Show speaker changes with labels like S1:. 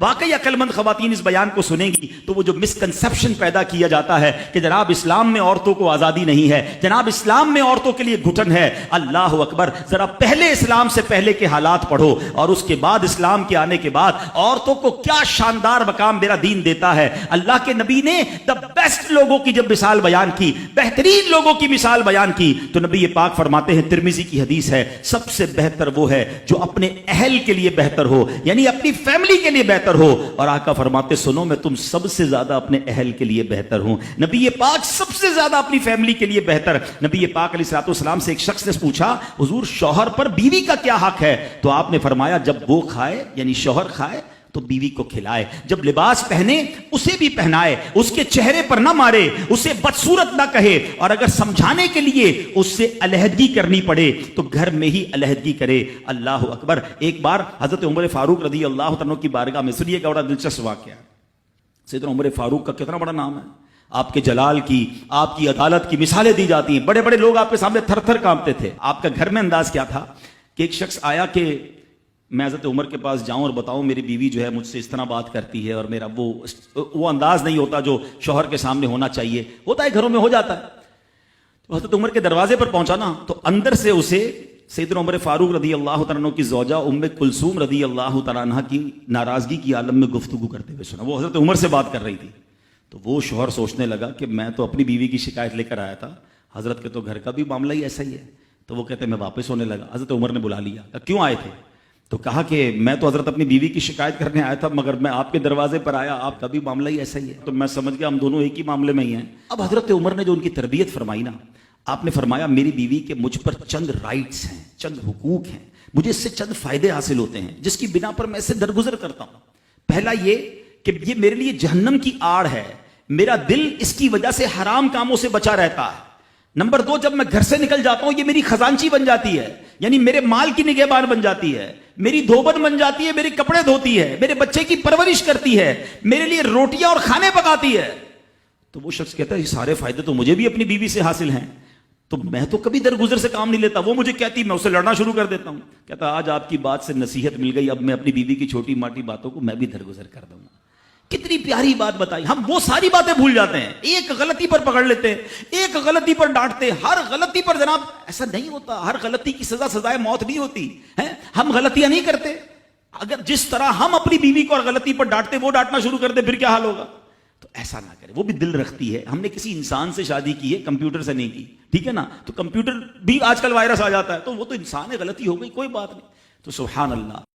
S1: واقعی عقل مند خواتین اس بیان کو سنیں گی تو وہ جو مسکنسپشن پیدا کیا جاتا ہے کہ جناب اسلام میں عورتوں کو آزادی نہیں ہے، جناب اسلام میں عورتوں کے لیے گھٹن ہے، اللہ اکبر، ذرا پہلے اسلام سے پہلے کے حالات پڑھو اور اس کے بعد اسلام کے آنے کے بعد عورتوں کو کیا شاندار مقام میرا دین دیتا ہے۔ اللہ کے نبی نے دا بیسٹ لوگوں کی جب مثال بیان کی، بہترین لوگوں کی مثال بیان کی، تو نبی پاک فرماتے ہیں، ترمذی کی حدیث ہے، سب سے بہتر وہ ہے جو اپنے اہل کے لیے بہتر ہو، یعنی اپنی فیملی کے لیے بہتر ہو۔ اور آقا فرماتے سنو میں تم سب سے زیادہ اپنے اہل کے لیے بہتر ہوں۔ نبی پاک سب سے زیادہ اپنی فیملی کے لیے بہتر۔ نبی پاک علیہ الصلوۃ والسلام سے ایک شخص نے پوچھا، حضور شوہر پر بیوی کا کیا حق ہے؟ تو آپ نے فرمایا جب وہ کھائے یعنی شوہر کھائے تو بیوی کو کھلائے، جب لباس پہنے اسے بھی پہنائے، اس کے چہرے پر نہ مارے، اسے بدصورت نہ کہے، اور اگر سمجھانے کے لیے اس سے علیحدگی کرنی پڑے تو گھر میں ہی علیحدگی کرے۔ اللہ اکبر۔ ایک بار حضرت عمر فاروق رضی اللہ عنہ کی بارگاہ میں، سنیے گا بڑا دلچسپ واقعہ۔ سیدنا عمر فاروق کا کتنا بڑا نام ہے، آپ کے جلال کی، آپ کی عدالت کی مثالیں دی جاتی ہیں، بڑے بڑے لوگ آپ کے سامنے تھر تھر کانپتے تھے۔ آپ کا گھر میں انداز کیا تھا کہ ایک شخص آیا کہ میں حضرت عمر کے پاس جاؤں اور بتاؤں میری بیوی جو ہے مجھ سے اس طرح بات کرتی ہے، اور میرا وہ انداز نہیں ہوتا جو شوہر کے سامنے ہونا چاہیے، ہوتا ہے گھروں میں ہو جاتا ہے۔ تو حضرت عمر کے دروازے پر پہنچا نا، تو اندر سے اسے سیدنا عمر فاروق رضی اللہ تعالیٰ عنہ کی زوجہ ام کلثوم رضی اللہ تعالیٰ عنہ کی ناراضگی کی عالم میں گفتگو کرتے ہوئے سنا۔ وہ حضرت عمر سے بات کر رہی تھی، تو وہ شوہر سوچنے لگا کہ میں تو اپنی بیوی کی شکایت لے کر آیا تھا، حضرت کے تو گھر کا بھی معاملہ ہی ایسا ہی ہے۔ تو وہ کہتے میں واپس ہونے لگا۔ حضرت عمر نے بلا لیا، کیوں آئے تھے؟ تو کہا کہ میں تو حضرت اپنی بیوی کی شکایت کرنے آیا تھا، مگر میں آپ کے دروازے پر آیا، آپ کا بھی معاملہ ہی ایسا ہی ہے، تو میں سمجھ گیا ہم دونوں ایک ہی معاملے میں ہی ہیں۔ اب حضرت عمر نے جو ان کی تربیت فرمائی نا، آپ نے فرمایا میری بیوی کے مجھ پر چند رائٹس ہیں، چند حقوق ہیں، مجھے اس سے چند فائدے حاصل ہوتے ہیں جس کی بنا پر میں اس سے درگزر کرتا ہوں۔ پہلا یہ کہ یہ میرے لیے جہنم کی آڑ ہے، میرا دل اس کی وجہ سے حرام کاموں سے بچا رہتا ہے۔ نمبر دو، جب میں گھر سے نکل جاتا ہوں یہ میری خزانچی بن جاتی ہے، یعنی میرے مال کی نگہبان بن جاتی ہے، میری دھوبن بن جاتی ہے، میرے کپڑے دھوتی ہے، میرے بچے کی پرورش کرتی ہے، میرے لیے روٹیاں اور کھانے پکاتی ہے۔ تو وہ شخص کہتا ہے یہ سارے فائدے تو مجھے بھی اپنی بیوی سے حاصل ہیں، تو میں تو کبھی درگزر سے کام نہیں لیتا، وہ مجھے کہتی میں اسے لڑنا شروع کر دیتا ہوں۔ کہتا آج آپ کی بات سے نصیحت مل گئی، اب میں اپنی بیوی کی چھوٹی ماٹی باتوں کو میں بھی درگزر کر دوں گا۔ کتنی پیاری بات بتائی، ہم وہ ساری باتیں بھول جاتے ہیں، ایک غلطی پر پکڑ لیتے ہیں، ایک غلطی پر ڈانٹتے ہیں، ہر غلطی پر جناب ایسا نہیں ہوتا، ہر غلطی کی سزا سزائے موت نہیں ہوتی ہے، ہم غلطیاں نہیں کرتے۔ اگر جس طرح ہم اپنی بیوی کو اور غلطی پر ڈانٹتے وہ ڈانٹنا شروع کر دے پھر کیا حال ہوگا؟ تو ایسا نہ کرے، وہ بھی دل رکھتی ہے، ہم نے کسی انسان سے شادی کی ہے، کمپیوٹر سے نہیں کی، ٹھیک ہے نا؟ تو کمپیوٹر بھی آج کل وائرس آ جاتا ہے، تو وہ تو انسان ہے، غلطی ہو گئی، کوئی بات نہیں۔ تو سبحان اللہ۔